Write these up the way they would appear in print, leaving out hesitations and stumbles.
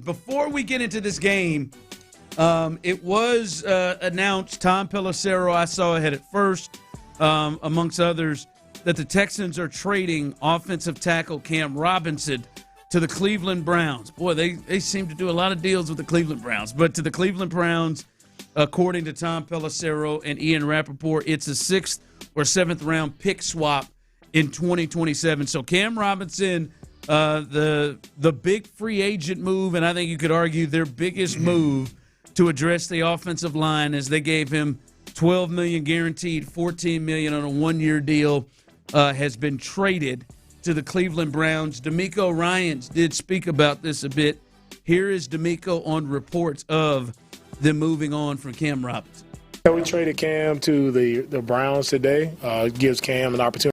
Before we get into this game, it was announced, Tom Pelissero, I saw ahead at first, amongst others, that the Texans are trading offensive tackle Cam Robinson to the Cleveland Browns. Boy, they seem to do a lot of deals with the Cleveland Browns. But to the Cleveland Browns, according to Tom Pelissero and Ian Rappaport, it's a 6th or 7th round pick swap in 2027. So Cam Robinson, the big free agent move, and I think you could argue their biggest move to address the offensive line, as they gave him $12 million guaranteed, $14 million on a one-year deal, has been traded to the Cleveland Browns. D'Amico Ryans did speak about this a bit. Here is D'Amico on reports of them moving on from Cam Robinson. We traded Cam to the Browns today. It gives Cam an opportunity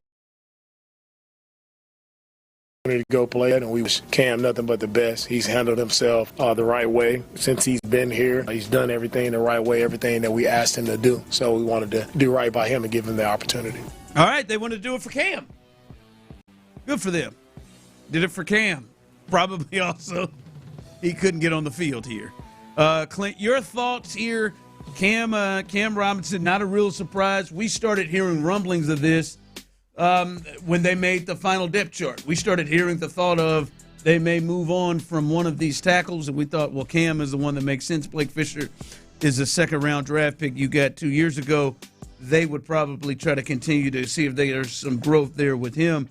to go play it, and we wish Cam nothing but the best. He's handled himself the right way since he's been here. He's done everything the right way, everything that we asked him to do. So we wanted to do right by him and give him the opportunity. All right, they wanted to do it for Cam. Good for them. Did it for Cam. Probably also he couldn't get on the field here. Clint, your thoughts here? Cam Robinson, not a real surprise. We started hearing rumblings of this when they made the final depth chart. We started hearing the thought of they may move on from one of these tackles, and we thought, well, Cam is the one that makes sense. Blake Fisher is a second-round draft pick you got 2 years ago. They would probably try to continue to see if there's some growth there with him.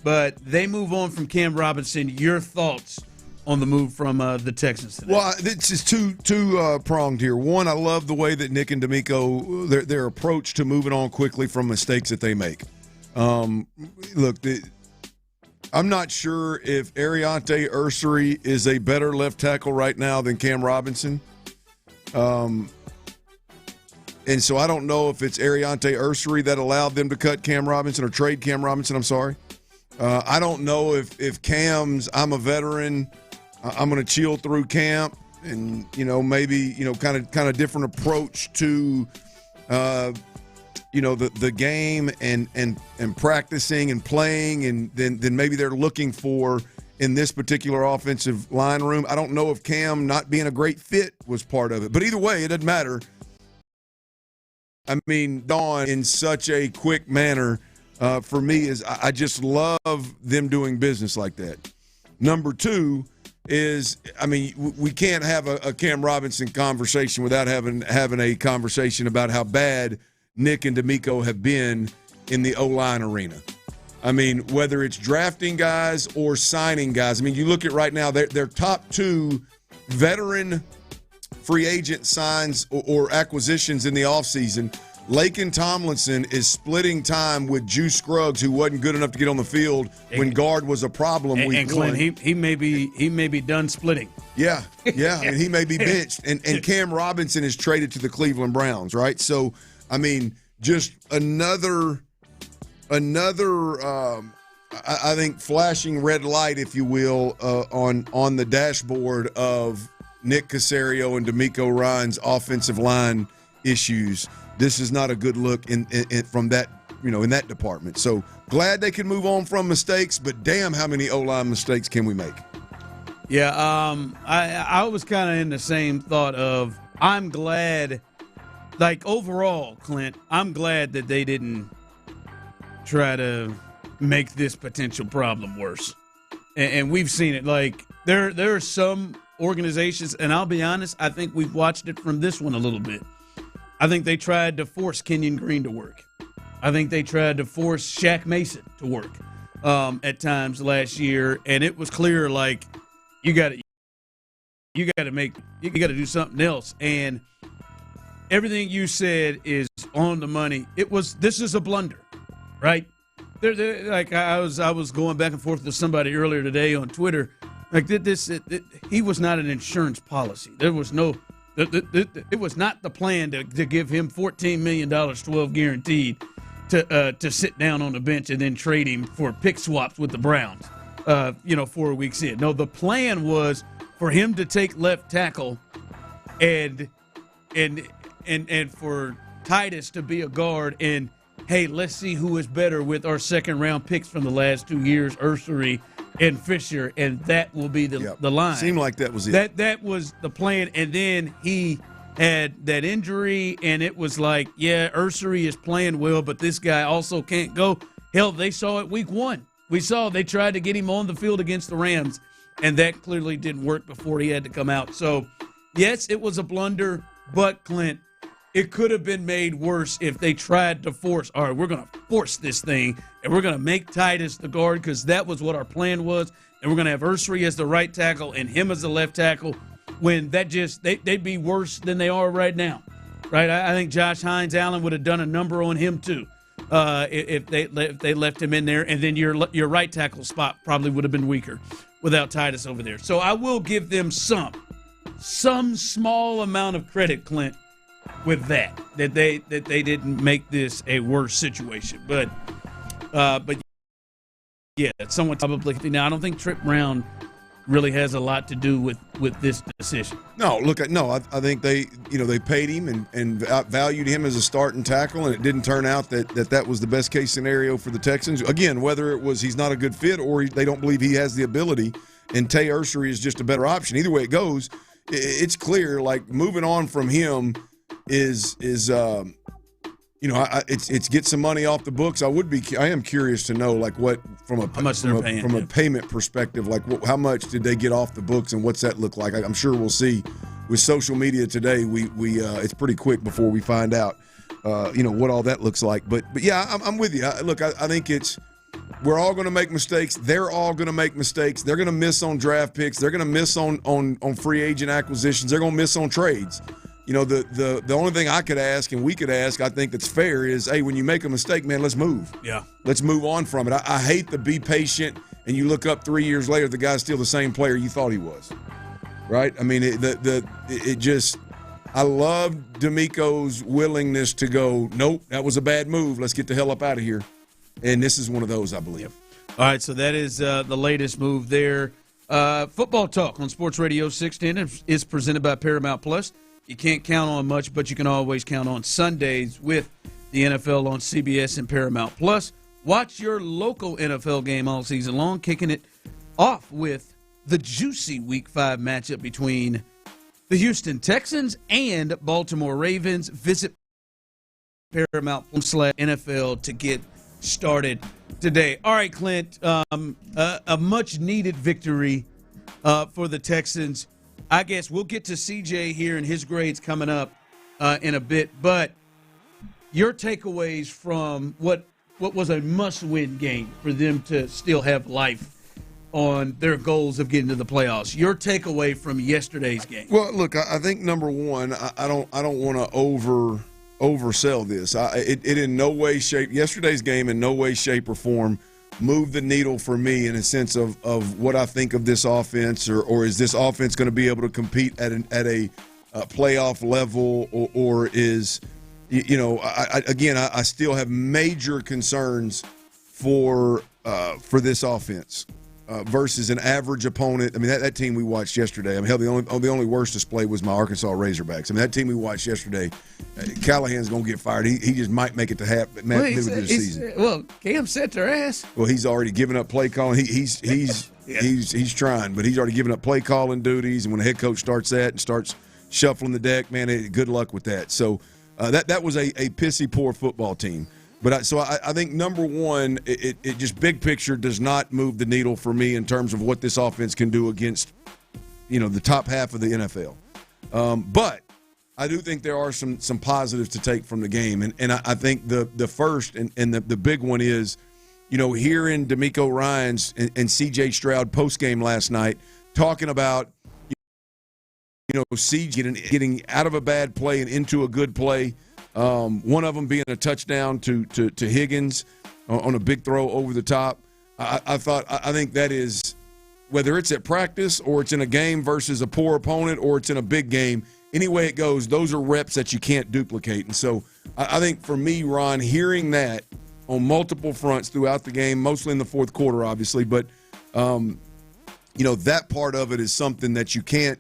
But they move on from Cam Robinson. Your thoughts on the move from the Texans today? Well, this is two-pronged here. One, I love the way that Nick and D'Amico, their approach to moving on quickly from mistakes that they make. Look, I'm not sure if Ariante Ursary is a better left tackle right now than Cam Robinson. And so I don't know if it's Ariante Ursary that allowed them to cut Cam Robinson or trade Cam Robinson. I'm sorry. I don't know if Cam's, I'm a veteran, I'm going to chill through camp and, maybe, kind of different approach to, the game and practicing and playing, and then maybe they're looking for in this particular offensive line room. I don't know if Cam not being a great fit was part of it. But either way, it doesn't matter. I mean, Dawn in such a quick manner for me is I just love them doing business like that. Number two is, we can't have a Cam Robinson conversation without having a conversation about how bad Nick and D'Amico have been in the O-line arena. Whether it's drafting guys or signing guys. You look at right now, their top two veteran free agent signs or acquisitions in the offseason. Laken Tomlinson is splitting time with Juice Scruggs, who wasn't good enough to get on the field when guard was a problem week and Clint, one. He may be done splitting. Yeah, and he may be benched. And Cam Robinson is traded to the Cleveland Browns, right? So, just another I think flashing red light, if you will, on the dashboard of Nick Caserio and D'Amico Ryan's offensive line issues. This is not a good look in from that, in that department. So glad they can move on from mistakes, but damn, how many O-line mistakes can we make? Yeah, I was kind of in the same thought of, I'm glad, overall, Clint, I'm glad that they didn't try to make this potential problem worse. And we've seen it. There are some organizations, and I'll be honest, I think we've watched it from this one a little bit. I think they tried to force Kenyon Green to work. I think they tried to force Shaq Mason to work at times last year, and it was clear you got to do something else. And everything you said is on the money. This is a blunder, right? I was going back and forth with somebody earlier today on Twitter. He was not an insurance policy. There was no. It was not the plan to give him $14 million, 12 guaranteed, to sit down on the bench and then trade him for pick swaps with the Browns. 4 weeks in. No, the plan was for him to take left tackle, and for Titus to be a guard. And hey, let's see who is better with our second round picks from the last 2 years, Ursary and Fisher, and that will be the line. Seemed like that was it. That was the plan, and then he had that injury, and it was like, yeah, Ursery is playing well, but this guy also can't go. Hell, they saw it week 1. We saw they tried to get him on the field against the Rams, and that clearly didn't work before he had to come out. So, yes, it was a blunder, but, Clint, it could have been made worse if they tried to force, all right, we're going to force this thing, and we're going to make Titus the guard because that was what our plan was, and we're going to have Ursery as the right tackle and him as the left tackle, when that just they'd be worse than they are right now, right? I think Josh Hines-Allen would have done a number on him too if they left him in there, and then your right tackle spot probably would have been weaker without Titus over there. So I will give them some small amount of credit, Clint, with that they didn't make this a worse situation, but yeah, someone probably now. I don't think Trip Brown really has a lot to do with this decision. No, I think they paid him and valued him as a starting tackle, and it didn't turn out that was the best case scenario for the Texans. Again, whether it was he's not a good fit or they don't believe he has the ability, and Tay Ursery is just a better option. Either way it goes, it's clear. Like, moving on from him is it's get some money off the books. I am curious to know, like, what from a payment perspective, like how much did they get off the books and what's that look like? I'm sure we'll see with social media today. We it's pretty quick before we find out what all that looks like. But yeah, I'm with you. I think we're all going to make mistakes. They're all going to make mistakes. They're going to miss on draft picks. They're going to miss on free agent acquisitions. They're going to miss on trades. The only thing I could ask and we could ask, I think that's fair, is, hey, when you make a mistake, man, let's move. Yeah. Let's move on from it. I hate to be patient and you look up 3 years later, the guy's still the same player you thought he was. Right? I mean, I love D'Amico's willingness to go, nope, that was a bad move. Let's get the hell up out of here. And this is one of those, I believe. All right, so that is the latest move there. Football Talk on Sports Radio 610 is presented by Paramount Plus. You can't count on much, but you can always count on Sundays with the NFL on CBS and Paramount Plus. Watch your local NFL game all season long, kicking it off with the juicy Week 5 matchup between the Houston Texans and Baltimore Ravens. Visit Paramount NFL to get started today. All right, Clint, a much-needed victory for the Texans. I guess we'll get to CJ here and his grades coming up in a bit, but your takeaways from what was a must-win game for them to still have life on their goals of getting to the playoffs. Your takeaway from yesterday's game. Well, look, I think number one, I don't want to oversell this. It in no way, shape, yesterday's game in no way, shape, or form moved the needle for me in a sense of what I think of this offense, or is this offense going to be able to compete at a playoff level, or is, I still have major concerns for this offense versus an average opponent. I mean, that team we watched yesterday, I mean, hell, the only worst display was my Arkansas Razorbacks. I mean, that team we watched yesterday, Callahan's going to get fired. He just might make it to middle of the season. Well, Cam set their ass. Well, he's already given up play calling. He's trying, but he's already given up play calling duties. And when the head coach starts that and starts shuffling the deck, man, good luck with that. So that was a pissy poor football team. But I think number one, it just big picture does not move the needle for me in terms of what this offense can do against, the top half of the NFL. But I do think there are some positives to take from the game, and I think the first and the big one is, hearing D'Amico Ryans and C.J. Stroud post game last night talking about CJ getting out of a bad play and into a good play. One of them being a touchdown to Higgins on a big throw over the top. I think that is, whether it's at practice or it's in a game versus a poor opponent or it's in a big game, any way it goes, those are reps that you can't duplicate. And so I think for me, Ron, hearing that on multiple fronts throughout the game, mostly in the fourth quarter, obviously, but that part of it is something that you can't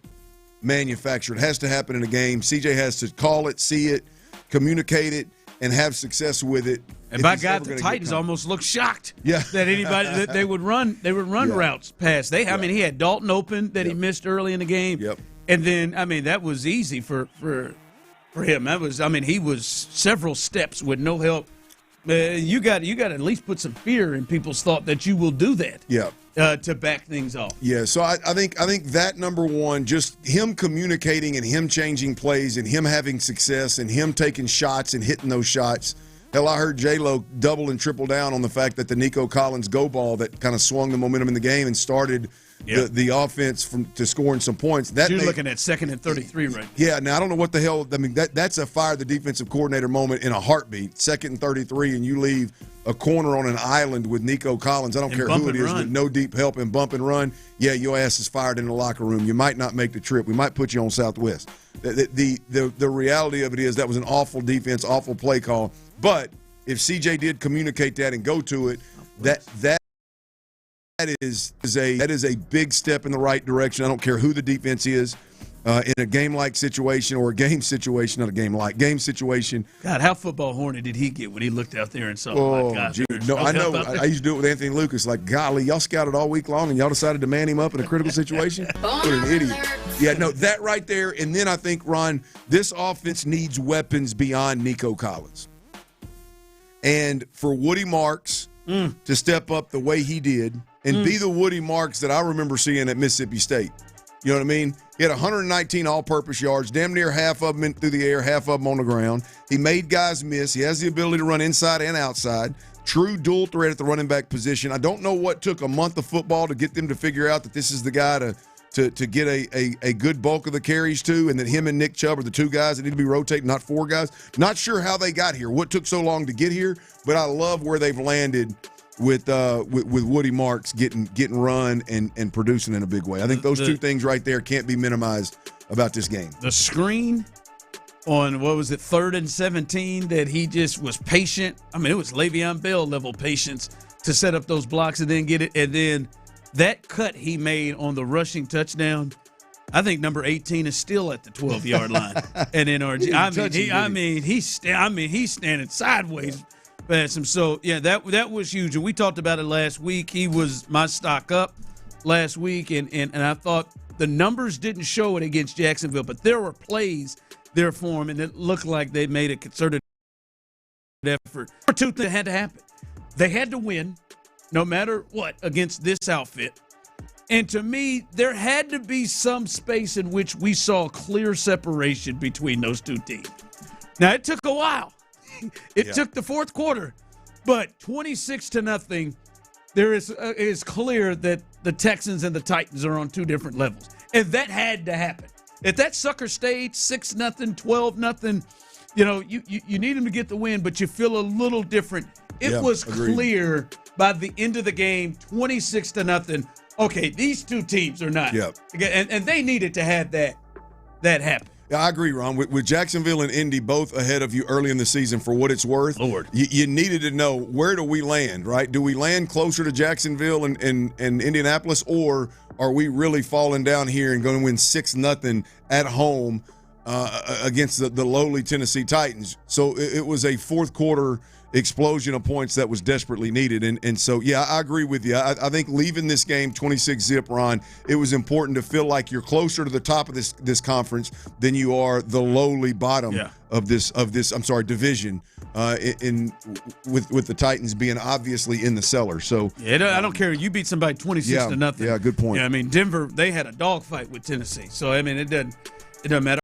manufacture. It has to happen in a game. CJ has to call it, see it, communicate it, and have success with it. And by God, the Titans almost looked shocked that anybody that they would run routes past. I mean, he had Dalton open that he missed early in the game. Yep. And then, I mean, that was easy for him. He was several steps with no help. You got to at least put some fear in people's thought that you will do that. Yeah. To back things off. Yeah, so I think that number one, just him communicating and him changing plays and him having success and him taking shots and hitting those shots. Hell, I heard J-Lo double and triple down on the fact that the Nico Collins go ball that kind of swung the momentum in the game and started the offense to scoring some points. You're looking at 2nd and 33 right now. Yeah, now I don't know what the hell. I mean, that's a fire the defensive coordinator moment in a heartbeat. 2nd and 33, and you leave a corner on an island with Nico Collins. I don't care who it is, with no deep help and bump and run. Yeah, your ass is fired in the locker room. You might not make the trip. We might put you on Southwest. The reality of it is that was an awful defense, awful play call. But if CJ did communicate that and go to it, that is a big step in the right direction. I don't care who the defense is in a game-like situation or a game situation, not a game situation. God, how football horny did he get when he looked out there and saw? Oh, God, no, I know. I used to do it with Anthony Lucas. Like, golly, y'all scouted all week long and y'all decided to man him up in a critical situation? What an idiot. Yeah, no, that right there. And then I think, Ron, this offense needs weapons beyond Nico Collins. And for Woody Marks to step up the way he did and be the Woody Marks that I remember seeing at Mississippi State. You know what I mean? He had 119 all-purpose yards, damn near half of them through the air, half of them on the ground. He made guys miss. He has the ability to run inside and outside. True dual threat at the running back position. I don't know what took a month of football to get them to figure out that this is the guy to get a good bulk of the carries to, and that him and Nick Chubb are the two guys that need to be rotating, not four guys. Not sure how they got here, what took so long to get here, but I love where they've landed with Woody Marks getting run and producing in a big way. I think those two things right there can't be minimized about this game. The screen on, 3rd and 17 that he just was patient. I mean, it was Le'Veon Bell level patience to set up those blocks and then get it, and then that cut he made on the rushing touchdown, I think number 18 is still at the 12-yard line. And NRG, he's standing sideways past him. So yeah, that was huge. And we talked about it last week. He was my stock up last week, and I thought the numbers didn't show it against Jacksonville, but there were plays there for him, and it looked like they made a concerted effort. There were two things that had to happen. They had to win, no matter what, against this outfit. And to me, there had to be some space in which we saw clear separation between those two teams. Now, it took a while. It took the fourth quarter. But 26-0, there is clear that the Texans and the Titans are on two different levels. And that had to happen. If that sucker stayed 6-0, 12-0, you need them to get the win, but you feel a little different. It was clear by the end of the game, 26-0. Okay, these two teams are not. Yep. And they needed to have that happen. Yeah, I agree, Ron. With Jacksonville and Indy both ahead of you early in the season, for what it's worth, Lord, you needed to know, where do we land, right? Do we land closer to Jacksonville and Indianapolis, or are we really falling down here and going to win 6-0 at home against the lowly Tennessee Titans? So it was a fourth quarter explosion of points that was desperately needed. And so, yeah, I agree with you. I think leaving this game 26-0, Ron, it was important to feel like you're closer to the top of this conference than you are the lowly bottom of this division, with the Titans being obviously in the cellar. So I don't care. You beat somebody 26-0. Yeah, good point. I mean, Denver, they had a dogfight with Tennessee. So, I mean, it doesn't matter.